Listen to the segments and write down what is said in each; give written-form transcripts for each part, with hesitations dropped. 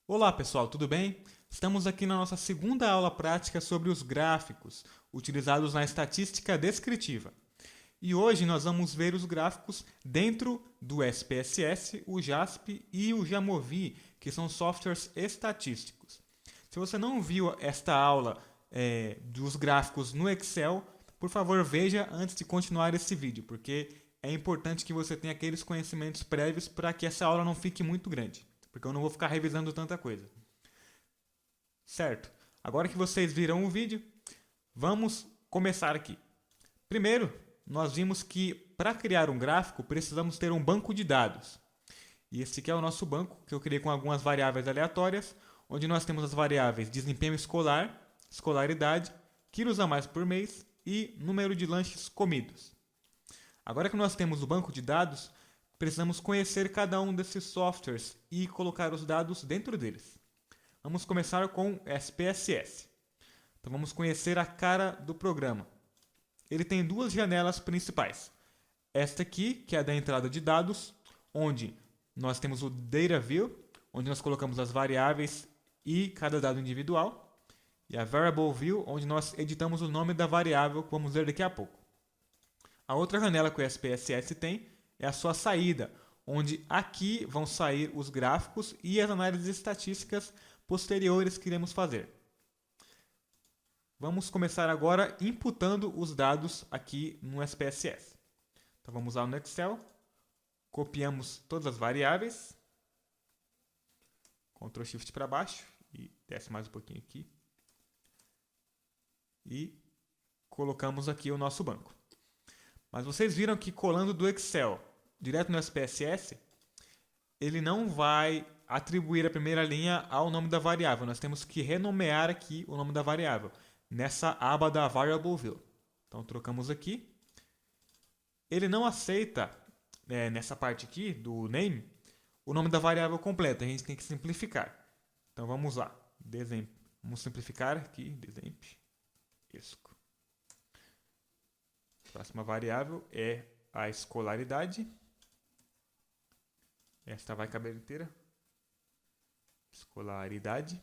Olá pessoal, tudo bem? Estamos aqui na nossa segunda aula prática sobre os gráficos utilizados na estatística descritiva. E hoje nós vamos ver os gráficos dentro do SPSS, o JASP e o Jamovi, que são softwares estatísticos. Se você não viu esta aula dos gráficos no Excel, por favor veja antes de continuar esse vídeo, porque é importante que você tenha aqueles conhecimentos prévios para que essa aula não fique muito grande, porque eu não vou ficar revisando tanta coisa. Certo? Agora que vocês viram o vídeo, vamos começar aqui. Primeiro, nós vimos que para criar um gráfico precisamos ter um banco de dados. E esse aqui é o nosso banco, que eu criei com algumas variáveis aleatórias, onde nós temos as variáveis desempenho escolar, escolaridade, quilos a mais por mês e número de lanches comidos. Agora que nós temos o banco de dados, precisamos conhecer cada um desses softwares e colocar os dados dentro deles. Vamos começar com SPSS. Então vamos conhecer a cara do programa. Ele tem duas janelas principais. Esta aqui, que é a da entrada de dados, onde nós temos o Data View, onde nós colocamos as variáveis e cada dado individual. E a Variable View, onde nós editamos o nome da variável, que vamos ver daqui a pouco. A outra janela que o SPSS tem é a sua saída, onde aqui vão sair os gráficos e as análises estatísticas posteriores que iremos fazer. Vamos começar agora imputando os dados aqui no SPSS. Então vamos lá no Excel, copiamos todas as variáveis, Ctrl Shift para baixo e desce mais um pouquinho aqui. E colocamos aqui o nosso banco. Mas vocês viram que colando do Excel direto no SPSS, ele não vai atribuir a primeira linha ao nome da variável. Nós temos que renomear aqui o nome da variável, nessa aba da Variable View. Então trocamos aqui. Ele não aceita, nessa parte aqui do name, o nome da variável completa. A gente tem que simplificar. Então vamos lá. Vamos simplificar aqui. Desemp. Esco. Próxima variável é a escolaridade. Esta vai caber inteira. Escolaridade.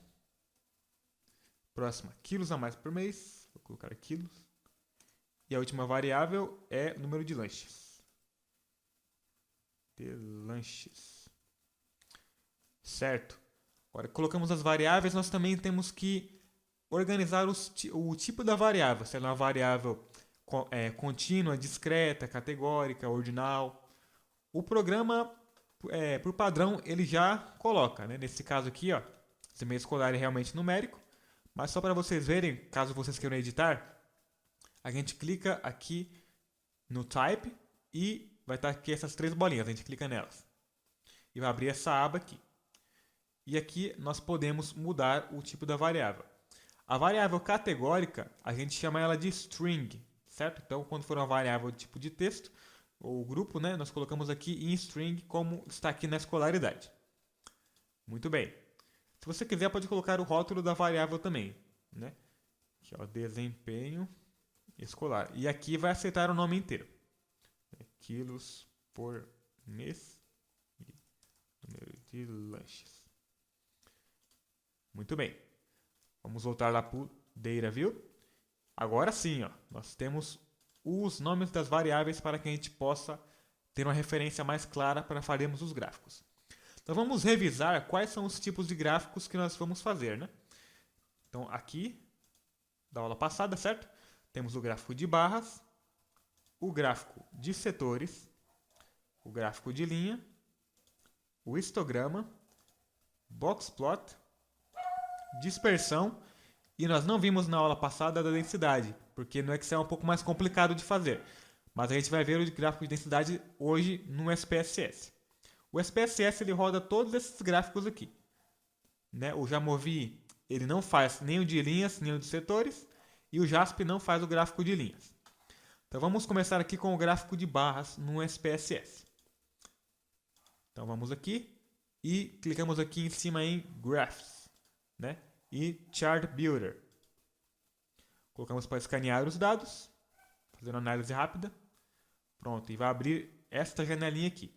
Próxima, quilos a mais por mês. Vou colocar quilos. E a última variável é o número de lanches. De lanches. Certo. Agora, colocamos as variáveis, nós também temos que organizar o tipo da variável. Se ela é uma variável contínua, discreta, categórica, ordinal. O programa, por padrão, ele já coloca. Né? Nesse caso aqui, ó, esse meio escolar é realmente numérico. Mas só para vocês verem, caso vocês queiram editar, a gente clica aqui no Type e vai estar aqui essas três bolinhas. A gente clica nelas. E vai abrir essa aba aqui. E aqui nós podemos mudar o tipo da variável. A variável categórica, a gente chama ela de string, certo? Então, quando for uma variável de tipo de texto, ou grupo, né, nós colocamos aqui em string, como está aqui na escolaridade. Muito bem. Se você quiser, pode colocar o rótulo da variável também. Né? Aqui, ó, desempenho escolar. E aqui vai aceitar o nome inteiro. Quilos por mês e número de lanches. Muito bem. Vamos voltar lá para o Data View. Agora sim, ó, nós temos os nomes das variáveis para que a gente possa ter uma referência mais clara para faremos os gráficos. Então vamos revisar quais são os tipos de gráficos que nós vamos fazer, né? Então aqui, da aula passada, certo? Temos o gráfico de barras, o gráfico de setores, o gráfico de linha, o histograma, boxplot, dispersão, e nós não vimos na aula passada da densidade, porque no Excel é um pouco mais complicado de fazer. Mas a gente vai ver o gráfico de densidade hoje no SPSS. O SPSS ele roda todos esses gráficos aqui. Né? O Jamovi ele não faz nem o de linhas, nem o de setores. E o JASP não faz o gráfico de linhas. Então vamos começar aqui com o gráfico de barras no SPSS. Então vamos aqui e clicamos aqui em cima em Graphs. Né? E Chart Builder. Colocamos para escanear os dados. Fazendo análise rápida. Pronto, e vai abrir esta janelinha aqui.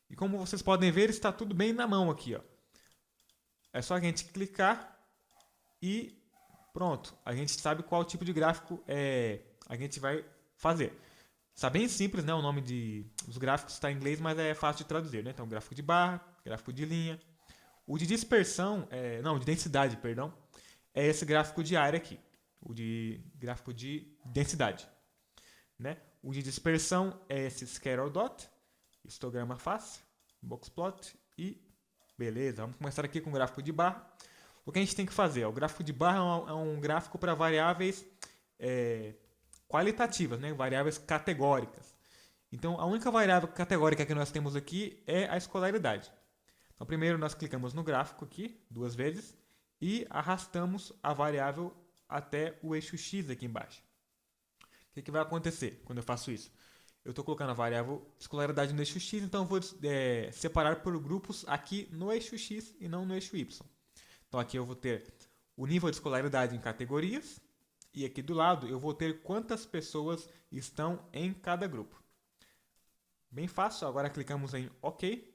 E como vocês podem ver, está tudo bem na mão aqui. Ó. é só a gente clicar e pronto. A gente sabe qual tipo de gráfico a gente vai fazer. Está bem simples, né? O nome dos gráficos está em inglês, mas é fácil de traduzir, né? Então, gráfico de barra, gráfico de linha. O de dispersão, não, de densidade, perdão, é esse gráfico de área aqui. O de gráfico de densidade, né? O de dispersão é esse scatter dot, histograma fácil, boxplot e beleza. Vamos começar aqui com o gráfico de barra. O que a gente tem que fazer? O gráfico de barra é um gráfico para variáveis qualitativas, né? Variáveis categóricas. Então, a única variável categórica que nós temos aqui é a escolaridade. Então, primeiro nós clicamos no gráfico aqui, 2 vezes, e arrastamos a variável até o eixo X aqui embaixo. O que vai acontecer quando eu faço isso? Eu estou colocando a variável escolaridade no eixo X, então eu vou separar por grupos aqui no eixo X e não no eixo Y. Então aqui eu vou ter o nível de escolaridade em categorias e aqui do lado eu vou ter quantas pessoas estão em cada grupo. Bem fácil, agora clicamos em OK.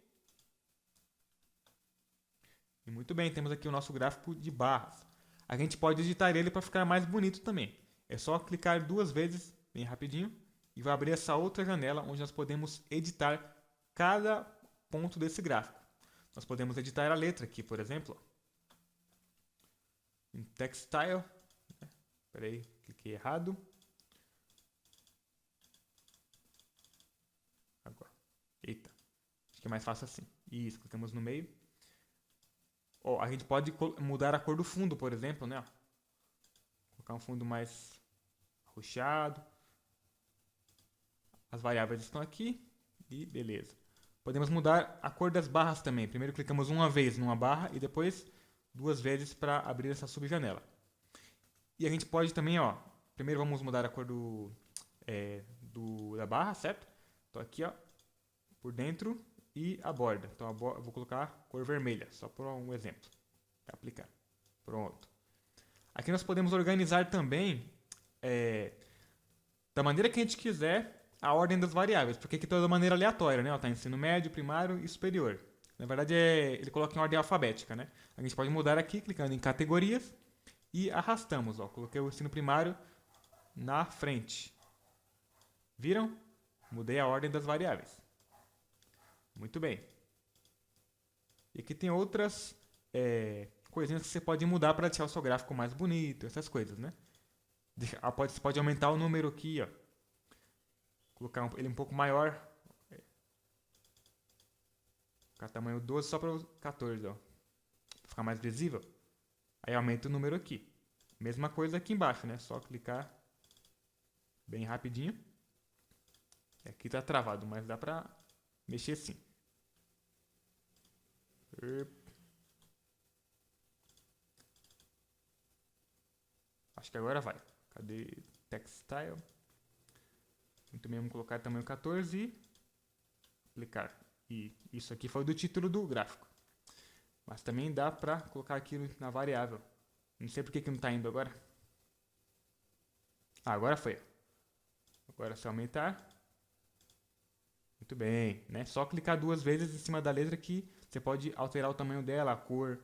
E muito bem, temos aqui o nosso gráfico de barras. A gente pode editar ele para ficar mais bonito também. É só clicar 2 vezes, bem rapidinho, e vai abrir essa outra janela onde nós podemos editar cada ponto desse gráfico. Nós podemos editar a letra aqui, por exemplo. Em Textile. Espera aí, cliquei errado. Agora. Eita. Acho que é mais fácil assim. Isso, clicamos no meio. A gente pode mudar a cor do fundo, por exemplo, né? Colocar um fundo mais arroxeado. As variáveis estão aqui e beleza. Podemos mudar a cor das barras também. Primeiro clicamos uma vez numa barra e depois 2 vezes para abrir essa subjanela. E a gente pode também, primeiro vamos mudar a cor da barra, certo? Então aqui, por dentro e a borda. Então eu vou colocar cor vermelha, só por um exemplo. Para aplicar. Pronto. Aqui nós podemos organizar também, da maneira que a gente quiser, a ordem das variáveis, porque aqui está de maneira aleatória, né? Está ensino médio, primário e superior. Na verdade, ele coloca em ordem alfabética, né? A gente pode mudar aqui, clicando em categorias e arrastamos. Coloquei o ensino primário na frente. Viram? Mudei a ordem das variáveis. Muito bem. E aqui tem outras coisinhas que você pode mudar para deixar o seu gráfico mais bonito, essas coisas, né? Você pode aumentar o número aqui, colocar ele um pouco maior. Colocar tamanho 12 só para o 14, para ficar mais visível. Aí aumenta o número aqui. Mesma coisa aqui embaixo, né? Só clicar bem rapidinho. Aqui está travado, mas dá para mexer sim. Acho que agora vai. Cadê Textile? Muito bem, vamos colocar tamanho 14 e aplicar. E isso aqui foi do título do gráfico. Mas também dá para colocar aqui na variável. Não sei por que não está indo agora. Agora foi. Agora é só aumentar. Muito bem, né? Só clicar 2 vezes em cima da letra que você pode alterar o tamanho dela, a cor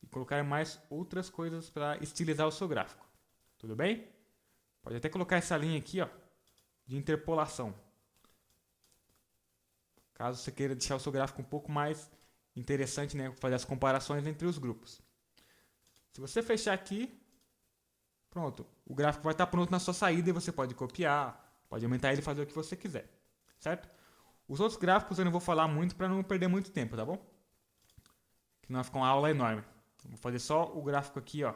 e colocar mais outras coisas para estilizar o seu gráfico. Tudo bem? Pode até colocar essa linha aqui, de interpolação. Caso você queira deixar o seu gráfico um pouco mais interessante, né? Fazer as comparações entre os grupos. Se você fechar aqui, pronto. O gráfico vai estar pronto na sua saída e você pode copiar, pode aumentar ele e fazer o que você quiser. Certo? Os outros gráficos eu não vou falar muito para não perder muito tempo, tá bom? Que não vai ficar uma aula enorme. Vou fazer só o gráfico aqui, Vou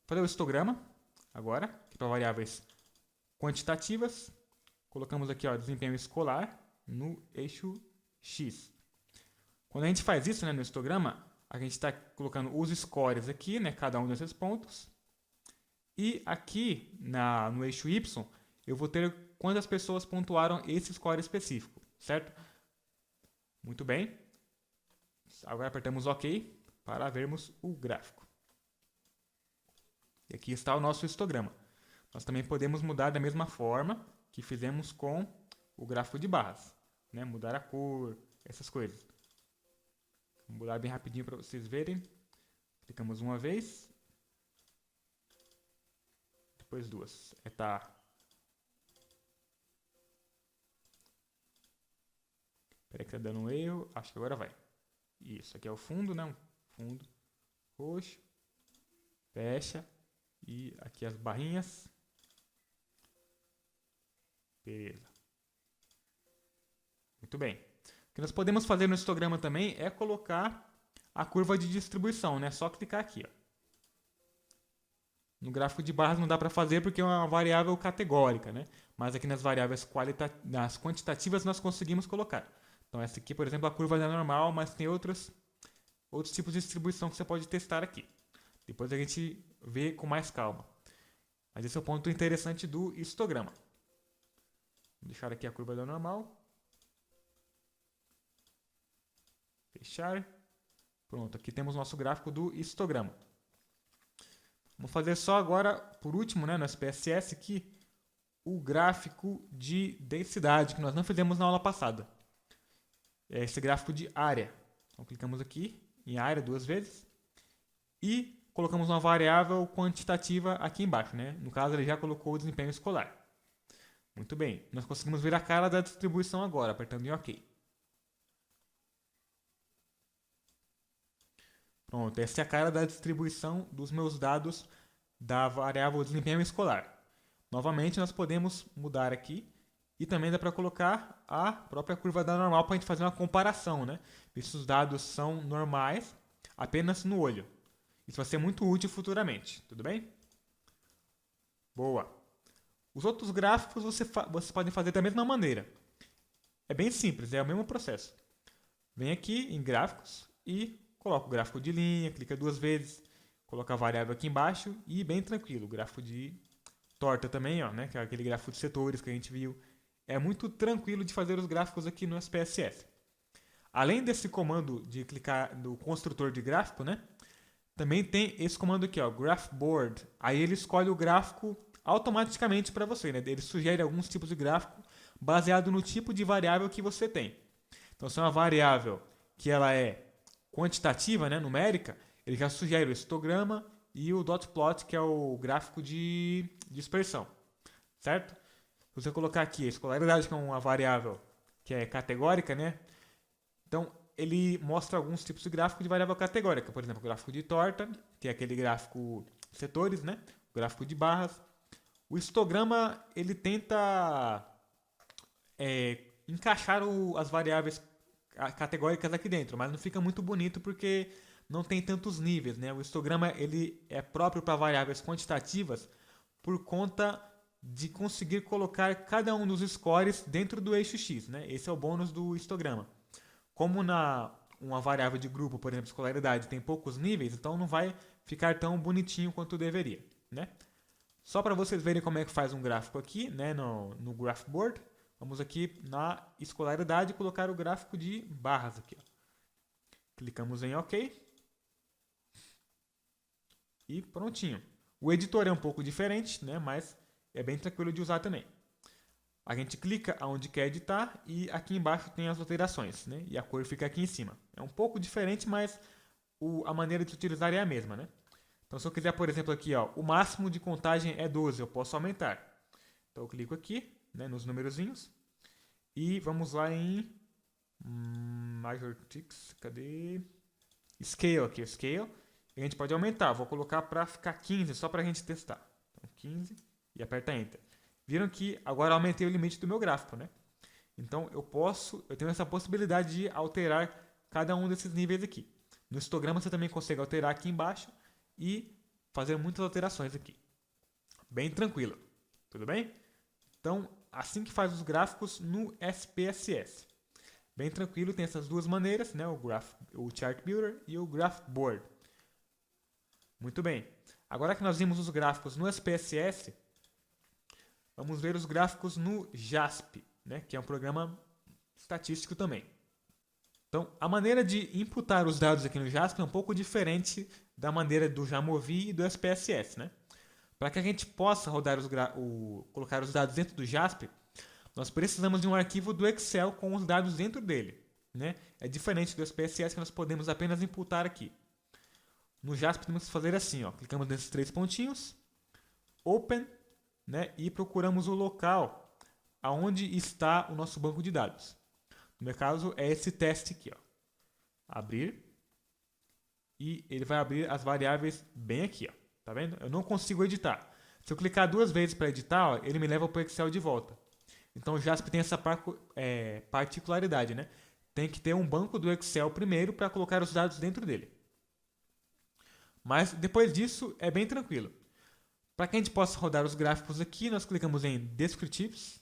fazer o histograma agora, aqui para variáveis quantitativas. Colocamos aqui, desempenho escolar no eixo X. Quando a gente faz isso, né, no histograma, a gente está colocando os scores aqui, né, cada um desses pontos. E aqui no eixo Y, eu vou ter quantas pessoas pontuaram esse score específico, certo? Muito bem. Agora apertamos OK para vermos o gráfico. E aqui está o nosso histograma. Nós também podemos mudar da mesma forma que fizemos com o gráfico de barras, né? Mudar a cor, essas coisas. Vou mudar bem rapidinho para vocês verem. Clicamos uma vez, depois duas. Tá. Espera que tá dando um erro. Acho que agora vai. Isso, aqui é o fundo, né? Um fundo roxo. Fecha. E aqui as barrinhas. Beleza. Muito bem. O que nós podemos fazer no histograma também é colocar a curva de distribuição, né? Só clicar aqui, ó. No gráfico de barras não dá para fazer porque é uma variável categórica, né? Mas aqui nas variáveis nas quantitativas nós conseguimos colocar. Então essa aqui, por exemplo, a curva é normal, mas tem outros tipos de distribuição que você pode testar aqui. Depois a gente vê com mais calma. Mas esse é o ponto interessante do histograma. Vou deixar aqui a curva da normal. Fechar. Pronto, aqui temos nosso gráfico do histograma. Vamos fazer só agora, por último, né, no SPSS aqui, o gráfico de densidade, que nós não fizemos na aula passada. É esse gráfico de área. Então clicamos aqui em área duas vezes e colocamos uma variável quantitativa aqui embaixo, né? No caso, ele já colocou o desempenho escolar. Muito bem, nós conseguimos ver a cara da distribuição agora, apertando em OK. Pronto, essa é a cara da distribuição dos meus dados da variável desempenho escolar. Novamente, nós podemos mudar aqui e também dá para colocar a própria curva da normal para a gente fazer uma comparação, né? Ver se os dados são normais apenas no olho. Isso vai ser muito útil futuramente, tudo bem? Boa! Os outros gráficos você pode fazer da mesma maneira. É bem simples, é o mesmo processo. Vem aqui em gráficos e coloca o gráfico de linha, clica duas vezes, coloca a variável aqui embaixo e bem tranquilo. O gráfico de torta também, ó, né, que é aquele gráfico de setores que a gente viu. É muito tranquilo de fazer os gráficos aqui no SPSS. Além desse comando de clicar no construtor de gráfico, né, também tem esse comando aqui, ó, Graph Board. Aí ele escolhe o gráfico automaticamente para você, né? Ele sugere alguns tipos de gráfico baseado no tipo de variável que você tem. Então, se é uma variável que ela é quantitativa, né, numérica, ele já sugere o histograma e o dot plot, que é o gráfico de dispersão, certo? Se você colocar aqui a escolaridade, que é uma variável que é categórica, né? Então, ele mostra alguns tipos de gráfico de variável categórica. Por exemplo, o gráfico de torta, que é aquele gráfico setores, né? O gráfico de barras. O histograma, ele tenta encaixar as variáveis categóricas aqui dentro, mas não fica muito bonito porque não tem tantos níveis, né? O histograma ele é próprio para variáveis quantitativas por conta de conseguir colocar cada um dos scores dentro do eixo X, né? Esse é o bônus do histograma. Como uma variável de grupo, por exemplo, escolaridade, tem poucos níveis, então não vai ficar tão bonitinho quanto deveria, né? Só para vocês verem como é que faz um gráfico aqui, né, no Graph Board, vamos aqui na escolaridade colocar o gráfico de barras aqui, ó. Clicamos em OK. E prontinho. O editor é um pouco diferente, né, mas é bem tranquilo de usar também. A gente clica onde quer editar e aqui embaixo tem as alterações, né, e a cor fica aqui em cima. É um pouco diferente, mas a maneira de utilizar é a mesma, né? Então, se eu quiser, por exemplo, aqui, ó, o máximo de contagem é 12, eu posso aumentar. Então, eu clico aqui, né, nos numerozinhos, e vamos lá em Major Ticks, cadê? Scale aqui, o Scale. E a gente pode aumentar, vou colocar para ficar 15, só para a gente testar. Então, 15 e aperta Enter. Viram que agora aumentei o limite do meu gráfico, né? Então, eu tenho essa possibilidade de alterar cada um desses níveis aqui. No histograma você também consegue alterar aqui embaixo e fazer muitas alterações aqui. Bem tranquilo. Tudo bem? Então, assim que faz os gráficos no SPSS. Bem tranquilo, tem essas duas maneiras, né? O Chart Builder e o Graph Board. Muito bem. Agora que nós vimos os gráficos no SPSS, vamos ver os gráficos no JASP, né? Que é um programa estatístico também. Então, a maneira de imputar os dados aqui no JASP é um pouco diferente da maneira do Jamovi e do SPSS, né? Para que a gente possa rodar colocar os dados dentro do JASP, nós precisamos de um arquivo do Excel com os dados dentro dele, né? É diferente do SPSS que nós podemos apenas imputar aqui. No Jasp temos que fazer assim, ó. Clicamos nesses 3 pontinhos, Open, né? E procuramos o local aonde está o nosso banco de dados. No meu caso é esse teste aqui, ó. Abrir. E ele vai abrir as variáveis bem aqui, ó. Tá vendo? Eu não consigo editar. Se eu clicar 2 vezes para editar, ó, ele me leva para o Excel de volta. Então o Jasp tem essa particularidade, né? Tem que ter um banco do Excel primeiro para colocar os dados dentro dele. Mas depois disso é bem tranquilo. Para que a gente possa rodar os gráficos aqui, nós clicamos em Descriptives,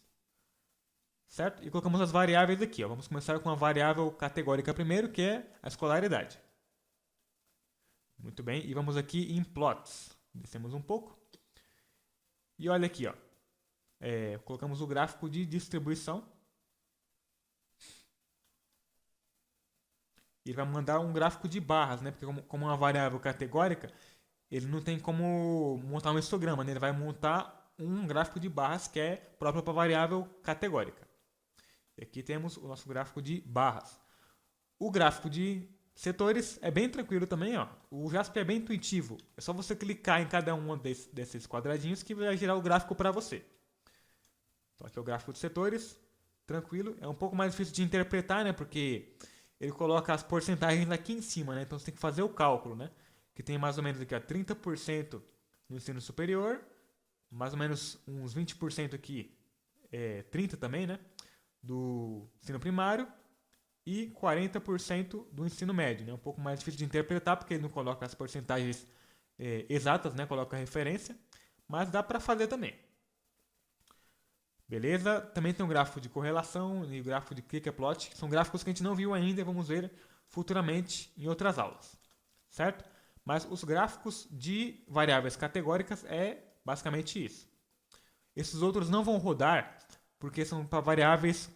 certo? E colocamos as variáveis aqui, ó. Vamos começar com a variável categórica primeiro, que é a escolaridade. Muito bem, e vamos aqui em Plots. Descemos um pouco. E olha aqui, ó. Colocamos o gráfico de distribuição. Ele vai mandar um gráfico de barras, né? Porque como uma variável categórica, ele não tem como montar um histograma, né? Ele vai montar um gráfico de barras que é próprio para variável categórica. E aqui temos o nosso gráfico de barras. O gráfico de setores é bem tranquilo também, ó. O Jasp é bem intuitivo. É só você clicar em cada um desses quadradinhos que vai gerar o gráfico para você. Então aqui é o gráfico de setores, tranquilo. É um pouco mais difícil de interpretar, né? Porque ele coloca as porcentagens aqui em cima, né? Então você tem que fazer o cálculo, né? Que tem mais ou menos aqui, ó, 30% no ensino superior, mais ou menos uns 20% aqui, 30% também, né? Do ensino primário e 40% do ensino médio, né? Um pouco mais difícil de interpretar porque ele não coloca as porcentagens exatas, né? Coloca a referência, mas dá para fazer também. Beleza? Também tem um gráfico de correlação e o gráfico de click-plot, que são gráficos que a gente não viu ainda e vamos ver futuramente em outras aulas, certo? Mas os gráficos de variáveis categóricas é basicamente isso. Esses outros não vão rodar porque são para variáveis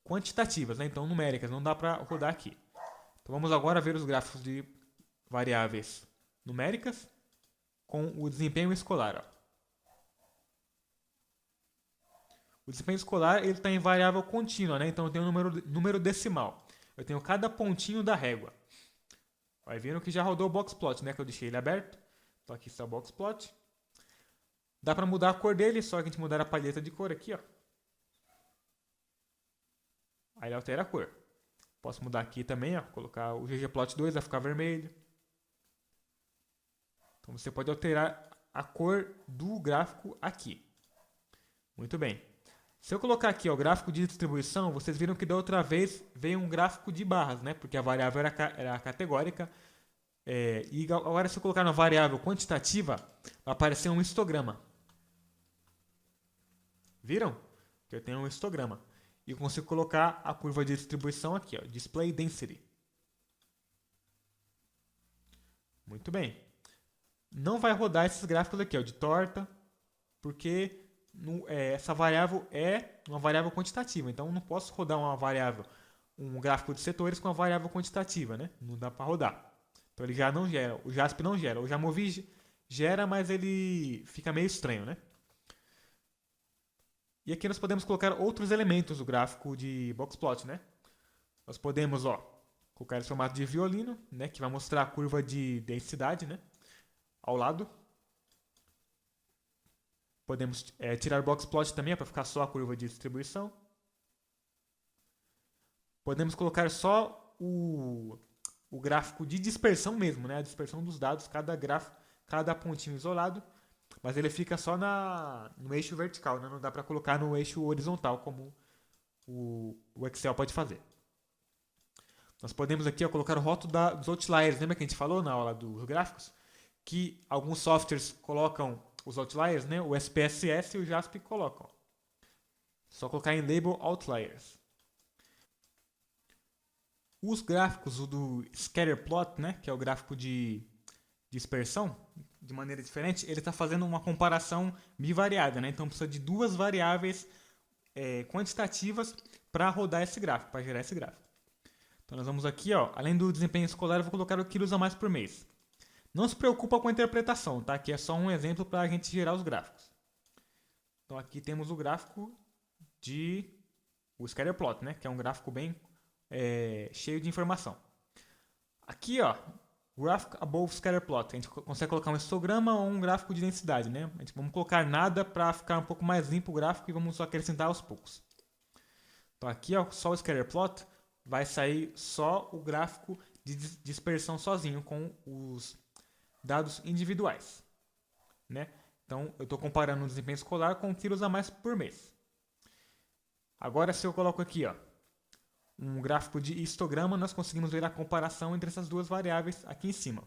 quantitativas, né? Então numéricas, não dá para rodar aqui. Então vamos agora ver os gráficos de variáveis numéricas com o desempenho escolar, ó. O desempenho escolar ele está em variável contínua, né? Então eu tenho um número decimal. Eu tenho cada pontinho da régua. Vai vendo que já rodou o boxplot, né? Que eu deixei ele aberto. Então aqui está o boxplot. Dá para mudar a cor dele, só que a gente mudar a palheta de cor aqui, ó. Aí ele altera a cor. Posso mudar aqui também, ó. Colocar o ggplot2 vai ficar vermelho. Então você pode alterar a cor do gráfico aqui. Muito bem. Se eu colocar aqui ó, o gráfico de distribuição, vocês viram que da outra vez veio um gráfico de barras, né? Porque a variável era categórica. E agora se eu colocar na variável quantitativa, vai aparecer um histograma. Viram? Que eu tenho um histograma. E eu consigo colocar a curva de distribuição aqui, ó, Display Density. Muito bem. Não vai rodar esses gráficos aqui, ó, de torta, porque essa variável é uma variável quantitativa. Então não posso rodar um gráfico de setores com uma variável quantitativa, né? Não dá para rodar. Então ele já não gera, o Jasp não gera. O Jamovi gera, mas ele fica meio estranho, né? E aqui nós podemos colocar outros elementos do gráfico de boxplot, né? Nós podemos, ó, colocar esse formato de violino, né, que vai mostrar a curva de densidade, né, ao lado. Podemos tirar o boxplot também para ficar só a curva de distribuição. Podemos colocar só o gráfico de dispersão mesmo, né, a dispersão dos dados, cada pontinho isolado. Mas ele fica só no eixo vertical, né? Não dá para colocar no eixo horizontal, como o Excel pode fazer. Nós podemos aqui ó, colocar o rótulo dos outliers. Lembra que a gente falou na aula dos gráficos? Que alguns softwares colocam os outliers, né? O SPSS e o JASP colocam. Só colocar em Label Outliers. Os gráficos do Scatterplot, né? Que é o gráfico de dispersão, de maneira diferente, ele está fazendo uma comparação bivariada, né? Então precisa de duas variáveis quantitativas para rodar esse gráfico, para gerar esse gráfico. Então nós vamos aqui, ó, além do desempenho escolar, eu vou colocar o que ele usa mais por mês. Não se preocupa com a interpretação, tá? Aqui é só um exemplo para a gente gerar os gráficos. Então aqui temos o gráfico o scatterplot, né? Que é um gráfico bem cheio de informação. Aqui, ó, Graph above scatter plot. A gente consegue colocar um histograma ou um gráfico de densidade, né? Vamos colocar nada para ficar um pouco mais limpo o gráfico e vamos acrescentar aos poucos. Então aqui, ó, só o scatter plot, vai sair só o gráfico de dispersão sozinho com os dados individuais, né? Então eu estou comparando o desempenho escolar com quilos a mais por mês. Agora se eu coloco aqui, ó, um gráfico de histograma, nós conseguimos ver a comparação entre essas duas variáveis aqui em cima.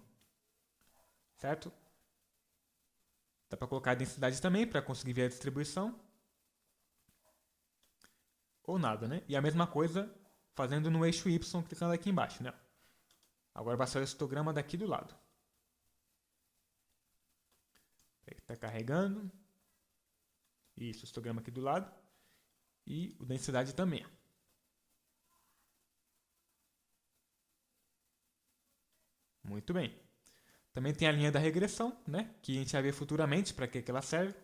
Certo? Dá para colocar a densidade também para conseguir ver a distribuição. Ou nada, né? E a mesma coisa fazendo no eixo Y, clicando aqui embaixo, né? Agora vai ser o histograma daqui do lado. Está carregando. Isso, o histograma aqui do lado. E a densidade também. Muito bem. Também tem a linha da regressão, né? Que a gente vai ver futuramente para que ela serve.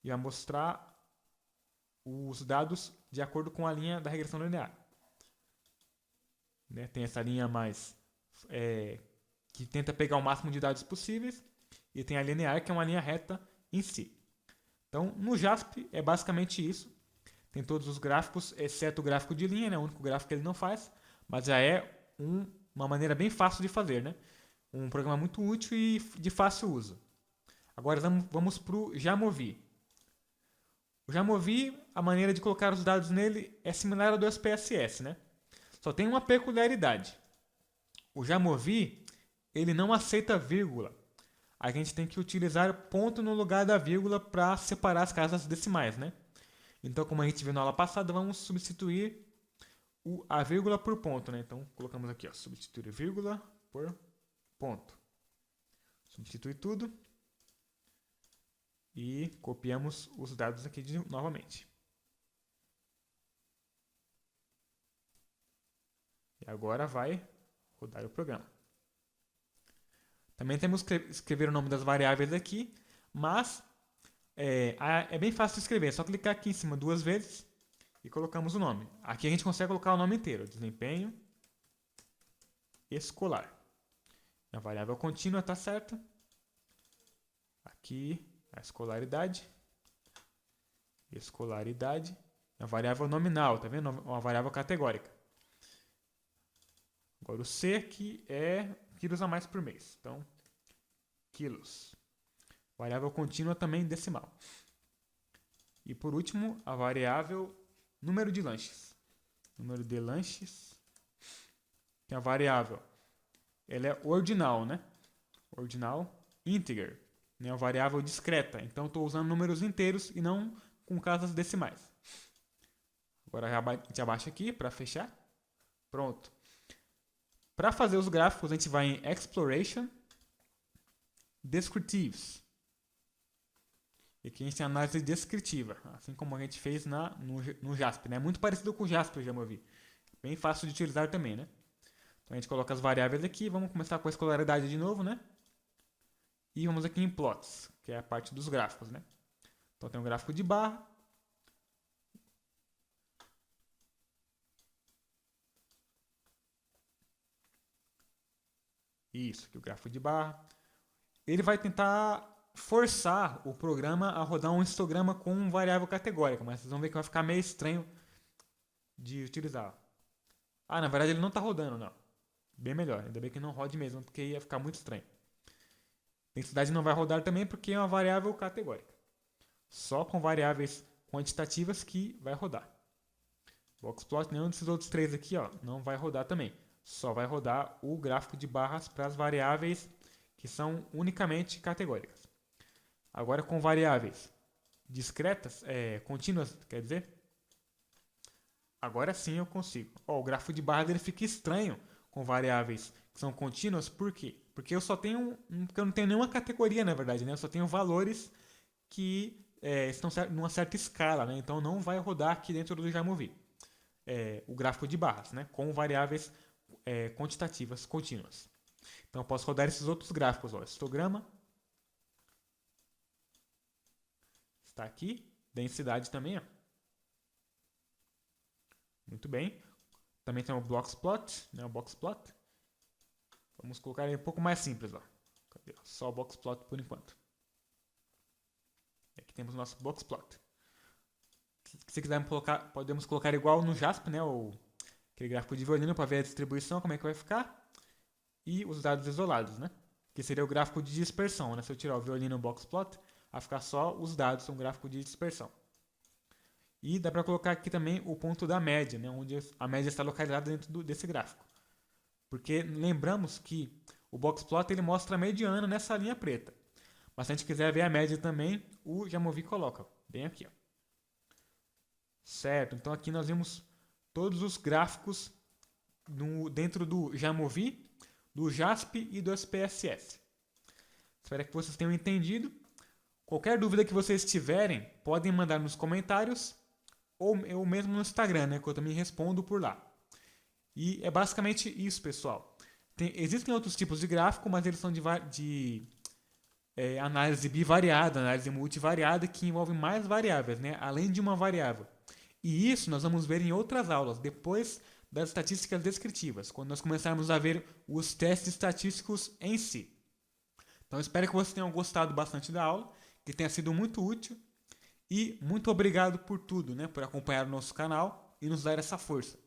E vai mostrar os dados de acordo com a linha da regressão linear. Né? Tem essa linha mais que tenta pegar o máximo de dados possíveis. E tem a linear, que é uma linha reta em si. Então, no JASP é basicamente isso. Tem todos os gráficos, exceto o gráfico de linha, né? O único gráfico que ele não faz. Mas já é uma maneira bem fácil de fazer, né? Um programa muito útil e de fácil uso. Agora vamos para o Jamovi. O Jamovi, a maneira de colocar os dados nele é similar ao do SPSS, né? Só tem uma peculiaridade. O Jamovi, ele não aceita vírgula. A gente tem que utilizar ponto no lugar da vírgula para separar as casas decimais, né? Então, como a gente viu na aula passada, vamos substituir a vírgula por ponto, né? Então, colocamos aqui, ó, substituir vírgula por ponto. Substitui tudo. E copiamos os dados aqui novamente. E agora vai rodar o programa. Também temos que escrever o nome das variáveis aqui, mas é bem fácil de escrever. É só clicar aqui em cima duas vezes e colocamos o nome. Aqui a gente consegue colocar o nome inteiro. Desempenho escolar. A variável contínua está certa. Aqui a escolaridade. Escolaridade. A variável nominal, tá vendo? Uma variável categórica. Agora o C aqui é quilos a mais por mês. Então, quilos. Variável contínua também decimal. E por último, a variável número de lanches. Número de lanches. Que é a variável. Ela é ordinal, né? Ordinal integer. É uma variável discreta. Então, estou usando números inteiros e não com casas decimais. Agora a gente abaixa aqui para fechar. Pronto. Para fazer os gráficos, a gente vai em Exploration, Descriptives. E aqui a gente tem análise descritiva, assim como a gente fez no JASP. Né? Muito parecido com o JASP, eu já movi. Bem fácil de utilizar também, né? Então a gente coloca as variáveis aqui, vamos começar com a escolaridade de novo, né? E vamos aqui em Plots, que é a parte dos gráficos, né? Então tem um gráfico de barra. Isso, aqui o gráfico de barra. Ele vai tentar forçar o programa a rodar um histograma com variável categórica, mas vocês vão ver que vai ficar meio estranho de utilizar. Ah, na verdade ele não está rodando, não. Bem melhor, ainda bem que não rode mesmo, porque ia ficar muito estranho. Densidade não vai rodar também porque é uma variável categórica. Só com variáveis quantitativas que vai rodar. Boxplot, nenhum desses outros três aqui, ó, não vai rodar também. Só vai rodar o gráfico de barras para as variáveis que são unicamente categóricas. Agora com variáveis discretas, contínuas, quer dizer, agora sim eu consigo. Ó, o gráfico de barras ele fica estranho com variáveis que são contínuas, por quê? Porque eu só tenho, porque eu não tenho nenhuma categoria, na verdade, né? Eu só tenho valores que estão numa certa escala, né? Então não vai rodar aqui dentro do Jamovi. O gráfico de barras, né? Com variáveis quantitativas contínuas. Então eu posso rodar esses outros gráficos, ó, histograma, está aqui, densidade também, ó. Muito bem. Também tem o Boxplot, né? O Boxplot. Vamos colocar ele um pouco mais simples, ó. Cadê? Só o Boxplot por enquanto. Aqui temos o nosso Boxplot. Se quisermos colocar, podemos colocar igual no JASP, né? Aquele gráfico de violino para ver a distribuição, como é que vai ficar. E os dados isolados, né? Que seria o gráfico de dispersão, né? Se eu tirar o violino e o Boxplot, vai ficar só os dados, um gráfico de dispersão. E dá para colocar aqui também o ponto da média, né? Onde a média está localizada dentro desse gráfico. Porque lembramos que o Boxplot ele mostra a mediana nessa linha preta. Mas se a gente quiser ver a média também, o Jamovi coloca bem aqui. Ó. Certo, então aqui nós vimos todos os gráficos dentro do Jamovi, do JASP e do SPSS. Espero que vocês tenham entendido. Qualquer dúvida que vocês tiverem, podem mandar nos comentários ou eu mesmo no Instagram, né, que eu também respondo por lá. E é basicamente isso, pessoal. Existem outros tipos de gráfico, mas eles são de análise bivariada, análise multivariada, que envolve mais variáveis, né, além de uma variável. E isso nós vamos ver em outras aulas, depois das estatísticas descritivas, quando nós começarmos a ver os testes estatísticos em si. Então espero que vocês tenham gostado bastante da aula, que tenha sido muito útil. E muito obrigado por tudo, né, por acompanhar o nosso canal e nos dar essa força.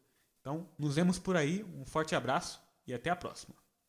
Então, nos vemos por aí, um forte abraço e até a próxima.